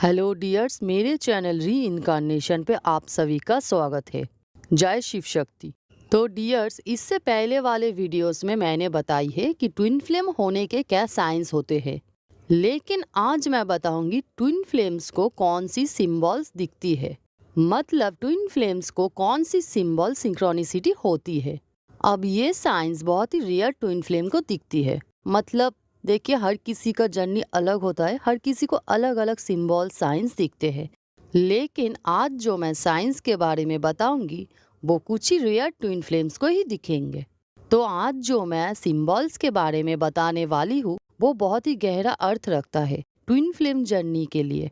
Hello dears, मेरे channel री incarnation पे आप सभी का स्वागत है। जय शिव शक्ति। तो डियर्स, इससे पहले वाले वीडियोस में मैंने बताई है कि ट्विन फ्लेम होने के क्या साइंस होते हैं, लेकिन आज मैं बताऊंगी ट्विन फ्लेम्स को कौन सी सिंबल्स दिखती है, मतलब ट्विन फ्लेम्स को कौन सी सिंबल सिंक्रोनिसिटी होती है। अब ये साइंस बहुत ही रेयर ट्विन फ्लेम को दिखती है। मतलब देखिए, हर किसी का जर्नी अलग होता है, हर किसी को अलग अलग सिंबल साइंस दिखते हैं, लेकिन आज जो मैं साइंस के बारे में बताऊंगी वो कुछ ही रेयर ट्विन फ्लेम्स को ही दिखेंगे। तो आज जो मैं सिंबल्स के बारे में बताने वाली हूँ वो बहुत ही गहरा अर्थ रखता है ट्विन फ्लेम जर्नी के लिए।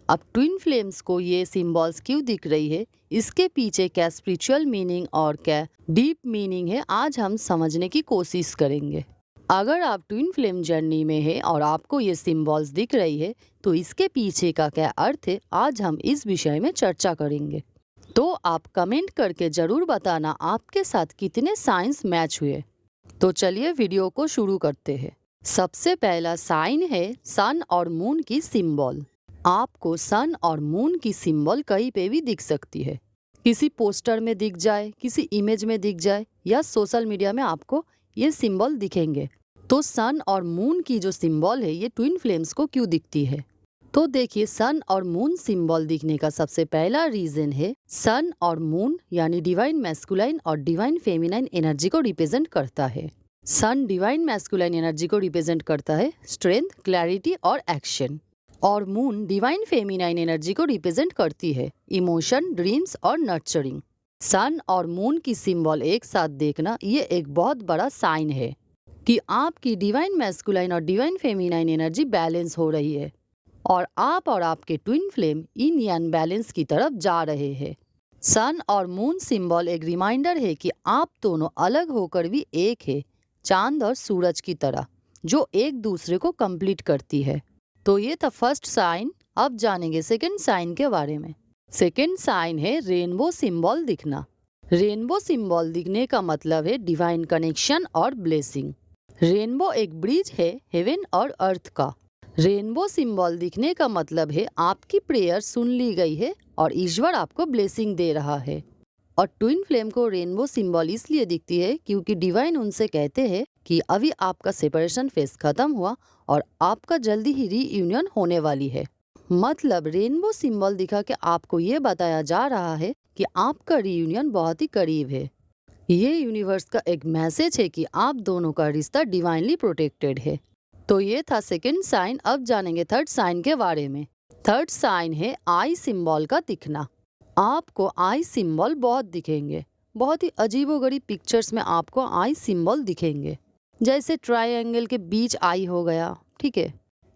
अब ट्विन फ्लेम्स को ये सिंबल्स क्यों दिख रही है, इसके पीछे क्या स्पिरिचुअल मीनिंग और क्या डीप मीनिंग है, आज हम समझने की कोशिश करेंगे। अगर आप ट्विन फ्लेम जर्नी में हैं और आपको ये सिंबल्स दिख रही है तो इसके पीछे का क्या अर्थ है, आज हम इस विषय में चर्चा करेंगे। तो आप कमेंट करके जरूर बताना आपके साथ कितने साइंस मैच हुए। तो चलिए वीडियो को शुरू करते हैं। सबसे पहला साइन है सन और मून की सिंबल। आपको सन और मून की सिंबल कहीं पे भी दिख सकती है, किसी पोस्टर में दिख जाए, किसी इमेज में दिख जाए, या सोशल मीडिया में आपको ये सिंबल दिखेंगे। तो सन और मून की जो सिंबल है ये ट्विन फ्लेम्स को क्यों दिखती है, तो देखिए, सन और मून सिंबल दिखने का सबसे पहला रीजन है सन और मून यानी डिवाइन मैस्कुलाइन और डिवाइन फेमिनाइन एनर्जी को रिप्रेजेंट करता है। सन डिवाइन मैस्कुलाइन एनर्जी को रिप्रेजेंट करता है स्ट्रेंथ, क्लैरिटी और एक्शन, और मून डिवाइन फेमिनाइन एनर्जी को रिप्रेजेंट करती है इमोशन, ड्रीम्स और नर्चरिंग। सन और मून की सिंबल एक साथ देखना ये एक बहुत बड़ा साइन है कि आपकी डिवाइन मैस्कुलाइन और डिवाइन फेमिनाइन एनर्जी बैलेंस हो रही है और आप और आपके ट्विन फ्लेम इन यान बैलेंस की तरफ जा रहे हैं। सन और मून सिंबल एक रिमाइंडर है कि आप दोनों अलग होकर भी एक है, चांद और सूरज की तरह, जो एक दूसरे को कंप्लीट करती है। तो ये था फर्स्ट साइन। अब जानेंगे सेकंड साइन के बारे में। सेकंड साइन है रेनबो सिंबल दिखना। रेनबो सिंबल दिखने का मतलब है डिवाइन कनेक्शन और ब्लेसिंग। रेनबो एक ब्रिज है हेवन और अर्थ का। रेनबो सिंबल दिखने का मतलब है आपकी प्रेयर सुन ली गई है और ईश्वर आपको ब्लेसिंग दे रहा है। और ट्विन फ्लेम को रेनबो सिंबल इसलिए दिखती है क्योंकि डिवाइन उनसे कहते हैं कि अभी आपका सेपरेशन फेज खत्म हुआ और आपका जल्दी ही रीयूनियन होने वाली है। मतलब रेनबो सिंबल दिखा के आपको ये बताया जा रहा है कि आपका रीयूनियन बहुत ही करीब है। ये यूनिवर्स का एक मैसेज है कि आप दोनों का रिश्ता डिवाइनली प्रोटेक्टेड है। तो ये था सेकंड साइन। अब जानेंगे थर्ड साइन के बारे में। थर्ड साइन है आई सिंबल का दिखना। आपको आई सिंबल बहुत दिखेंगे, बहुत ही अजीबोगरीब पिक्चर्स में आपको आई सिंबल दिखेंगे। जैसे ट्रायंगल के बीच आई हो गया, ठीक है,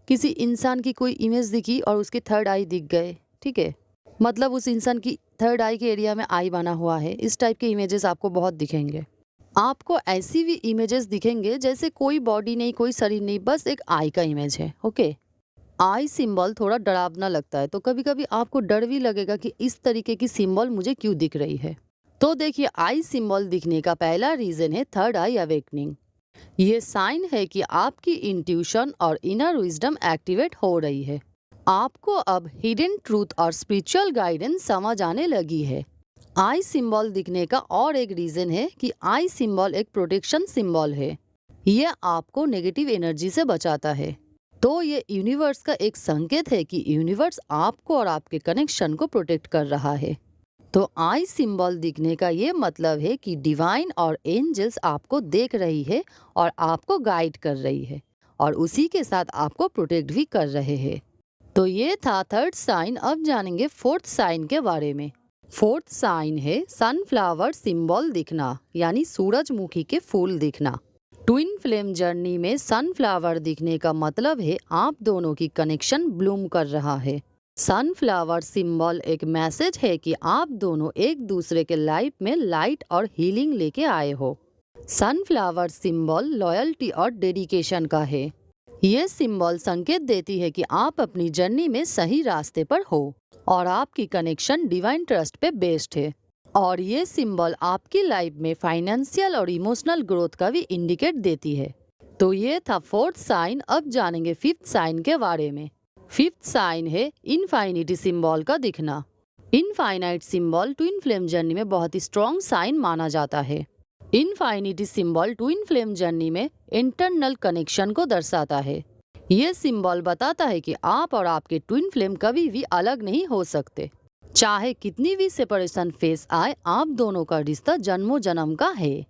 किसी इंसान की कोई इमेज दिखी और उसके थर्ड आई दिख गए, ठीक है, मतलब उस इंसान की थर्ड आई के एरिया में आई बना हुआ है। इस टाइप के इमेजेस आपको बहुत दिखेंगे। आपको ऐसी भी इमेजेस दिखेंगे जैसे कोई बॉडी नहीं, कोई शरीर नहीं, बस एक आई का इमेज है। ओके, आई सिंबल थोड़ा डरावना लगता है, तो कभी कभी आपको डर भी लगेगा कि इस तरीके की सिंबल मुझे क्यों दिख रही है। तो देखिए, आई सिंबल दिखने का पहला रीजन है थर्ड आई अवेकनिंग। ये साइन है कि आपकी इंट्यूशन और इनर विजडम एक्टिवेट हो रही है। आपको अब हिडन ट्रूथ और स्पिरिचुअल गाइडेंस समझ आने लगी है। आई सिंबल दिखने का और एक रीजन है कि आई सिंबल एक प्रोटेक्शन सिंबल है। यह आपको नेगेटिव एनर्जी से बचाता है। तो ये यूनिवर्स का एक संकेत है कि यूनिवर्स आपको और आपके कनेक्शन को प्रोटेक्ट कर रहा है। तो आई सिंबल दिखने का ये मतलब है कि डिवाइन और एंजल्स आपको देख रही है और आपको गाइड कर रही है और उसी के साथ आपको प्रोटेक्ट भी कर रहे हैं। तो ये था थर्ड साइन। अब जानेंगे फोर्थ साइन के बारे में। फोर्थ साइन है सनफ्लावर सिंबल दिखना, यानी सूरजमुखी के फूल दिखना। ट्विन फ्लेम जर्नी में सनफ्लावर दिखने का मतलब है आप दोनों की कनेक्शन ब्लूम कर रहा है। सनफ्लावर सिंबल एक मैसेज है कि आप दोनों एक दूसरे के लाइफ में लाइट और हीलिंग लेके आए हो। सनफ्लावर सिंबल लॉयल्टी और डेडिकेशन का है। ये सिंबल संकेत देती है कि आप अपनी जर्नी में सही रास्ते पर हो और आपकी कनेक्शन डिवाइन ट्रस्ट पे बेस्ड है। और ये सिंबल आपकी लाइफ में फाइनेंशियल और इमोशनल ग्रोथ का भी इंडिकेट देती है। तो ये था फोर्थ साइन। अब जानेंगे फिफ्थ साइन के बारे में। फिफ्थ साइन है इनफाइनिटी सिंबल का दिखना। Infinite symbol twin flame journey में बहुत ही स्ट्रॉन्ग साइन माना जाता है। इनफाइनिटी सिंबल ट्विन फ्लेम जर्नी में इंटरनल कनेक्शन को दर्शाता है। ये सिंबल बताता है कि आप और आपके ट्विन फ्लेम कभी भी अलग नहीं हो सकते। चाहे कितनी भी सेपरेशन फेस आए, आप दोनों का रिश्ता जन्मों जन्म का है।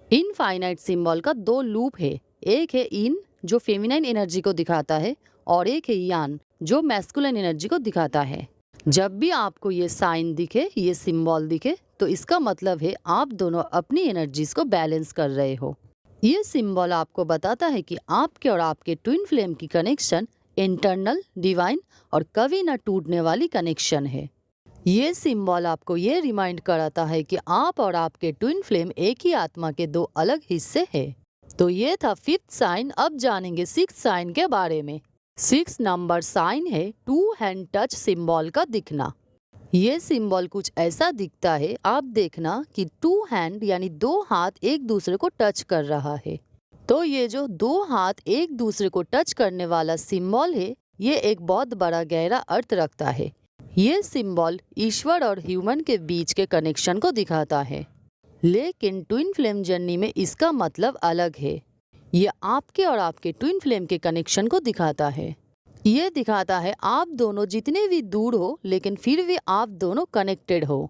इनफाइनाइट सिंबल का दो लूप है, एक है इन जो फेमिनाइन एनर्जी को दिखाता है और एक है यान जो मैस्कुलिन एनर्जी को दिखाता है। जब भी आपको ये साइन दिखे, ये सिंबल दिखे, तो इसका मतलब है आप दोनों अपनी एनर्जीज को बैलेंस कर रहे हो। ये सिंबल आपको बताता है कि आपके और आपके ट्विन फ्लेम की कनेक्शन इंटरनल, डिवाइन और कभी न टूटने वाली कनेक्शन है। ये सिंबल आपको ये रिमाइंड कराता है कि आप और आपके ट्विन फ्लेम एक ही आत्मा के दो अलग हिस्से हैं। तो ये था फिफ्थ साइन। अब जानेंगे सिक्स्थ साइन के बारे में। सिक्स नंबर साइन है टू हैंड टच सिंबल का दिखना। ये सिंबल कुछ ऐसा दिखता है, आप देखना कि टू हैंड यानी दो हाथ एक दूसरे को टच कर रहा है। तो ये जो दो हाथ एक दूसरे को टच करने वाला सिंबल है, ये एक बहुत बड़ा गहरा अर्थ रखता है। ये सिंबल ईश्वर और ह्यूमन के बीच के कनेक्शन को दिखाता है, लेकिन ट्विन फ्लेम जर्नी में इसका मतलब अलग है। ये आपके और आपके ट्विन फ्लेम के कनेक्शन को दिखाता है। ये दिखाता है आप दोनों जितने भी दूर हो, लेकिन फिर भी आप दोनों कनेक्टेड हो।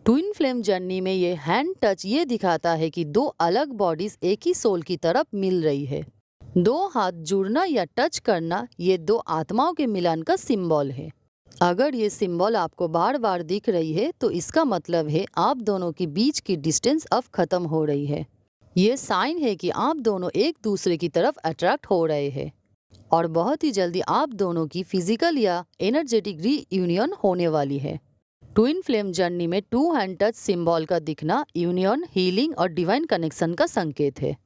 ट्विन फ्लेम जर्नी में ये हैंड टच ये दिखाता है कि दो अलग बॉडीज एक ही सोल की तरफ मिल रही है। दो हाथ जुड़ना या टच करना, ये दो आत्माओं के मिलन का सिंबल है। अगर ये सिंबल आपको बार बार दिख रही है, तो इसका मतलब है आप दोनों के बीच की डिस्टेंस अब खत्म हो रही है। ये साइन है कि आप दोनों एक दूसरे की तरफ अट्रैक्ट हो रहे हैं और बहुत ही जल्दी आप दोनों की फिजिकल या एनर्जेटिक रीयूनियन होने वाली है। ट्विन फ्लेम जर्नी में टू हैंड टच सिंबल का दिखना यूनियन, हीलिंग और डिवाइन कनेक्शन का संकेत है।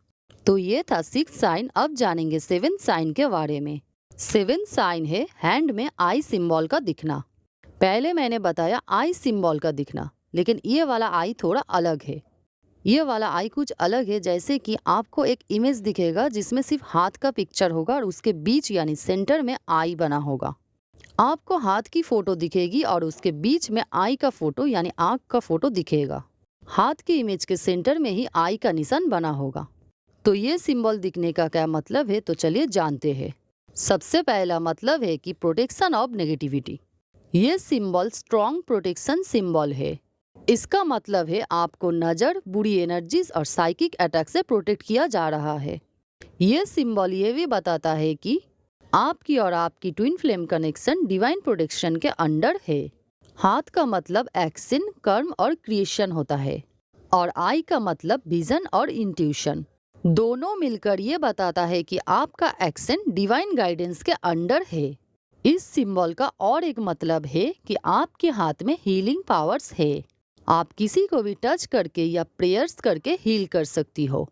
तो ये था सिक्स्थ साइन। अब जानेंगे सेवेंथ साइन के बारे में। सेवेंथ साइन है हैंड में आई सिंबल का दिखना। पहले मैंने बताया आई सिंबल का दिखना, लेकिन ये वाला आई थोड़ा अलग है। ये वाला आई कुछ अलग है, जैसे कि आपको एक इमेज दिखेगा जिसमें सिर्फ हाथ का पिक्चर होगा और उसके बीच यानी सेंटर में आई बना होगा। आपको हाथ की फोटो दिखेगी और उसके बीच में आई का फोटो यानी आँख का फोटो दिखेगा। हाथ की इमेज के सेंटर में ही आई का निशान बना होगा। तो ये सिंबल दिखने का क्या मतलब है, तो चलिए जानते हैं। सबसे पहला मतलब है कि प्रोटेक्शन ऑफ नेगेटिविटी। ये सिंबल स्ट्रॉन्ग प्रोटेक्शन सिंबल है। इसका मतलब है आपको नजर, बुरी एनर्जीज और साइकिक अटैक से प्रोटेक्ट किया जा रहा है। ये सिंबल ये भी बताता है कि आपकी और आपकी twin flame connection divine protection के अंडर है। हाथ का मतलब एक्शन, कर्म और क्रिएशन होता है और आई का मतलब विजन और इंट्यूशन। दोनों मिलकर ये बताता है कि आपका एक्शन डिवाइन गाइडेंस के अंडर है। इस सिंबल का और एक मतलब है कि आपके हाथ में हीलिंग पावर्स है। आप किसी को भी टच करके या प्रेयर्स करके हील कर सकती हो।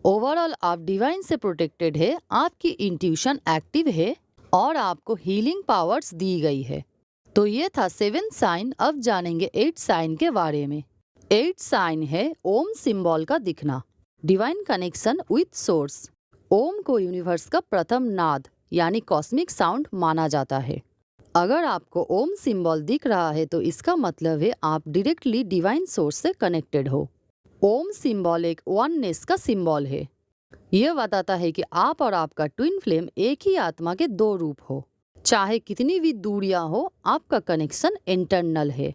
ओवरऑल आप डिवाइन से प्रोटेक्टेड है, आपकी इंट्यूशन एक्टिव है और आपको हीलिंग पावर्स दी गई है। तो ये था सेवेंथ साइन। अब जानेंगे एट साइन के बारे में। एट साइन है ओम सिंबल का दिखना। Divine connection with source. Om को यूनिवर्स का प्रथम नाद यानी कॉस्मिक साउंड माना जाता है। अगर आपको ओम सिंबल दिख रहा है, तो इसका मतलब है आप डायरेक्टली डिवाइन सोर्स से कनेक्टेड हो। ओम सिंबल एक वननेस का सिंबल है। यह बताता है कि आप और आपका ट्विन फ्लेम एक ही आत्मा के दो रूप हो। चाहे कितनी भी दूरियां हो, आपका कनेक्शन इंटरनल है।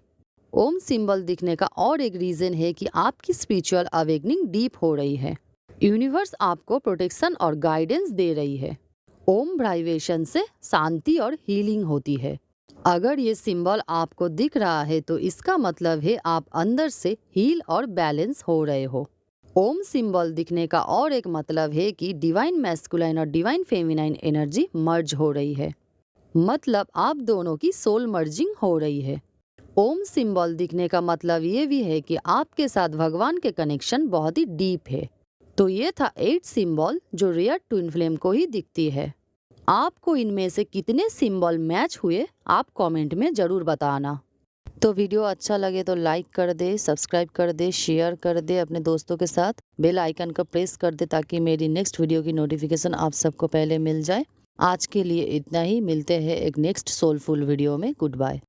ओम सिंबल दिखने का और एक रीजन है कि आपकी स्पिरिचुअल अवेकनिंग डीप हो रही है। यूनिवर्स आपको प्रोटेक्शन और गाइडेंस दे रही है। ओम वाइब्रेशन से शांति और हीलिंग होती है। अगर ये सिंबल आपको दिख रहा है, तो इसका मतलब है आप अंदर से हील और बैलेंस हो रहे हो। ओम सिंबल दिखने का और एक मतलब है कि डिवाइन मैस्कुलाइन और डिवाइन फेमिनाइन एनर्जी मर्ज हो रही है। मतलब आप दोनों की सोल मर्जिंग हो रही है। ओम सिंबल दिखने का मतलब ये भी है कि आपके साथ भगवान के कनेक्शन बहुत ही डीप है। तो ये था 8 सिंबल जो रियल ट्विन फ्लेम को ही दिखती है। आपको इनमें से कितने सिंबल मैच हुए, आप कमेंट में जरूर बताना। तो वीडियो अच्छा लगे तो लाइक कर दे, सब्सक्राइब कर दे, शेयर कर दे अपने दोस्तों के साथ। बेल आइकन का प्रेस कर दे ताकि मेरी नेक्स्ट वीडियो की नोटिफिकेशन आप सबको पहले मिल जाए। आज के लिए इतना ही, मिलते हैं एक नेक्स्ट सोलफुल वीडियो में। Good bye.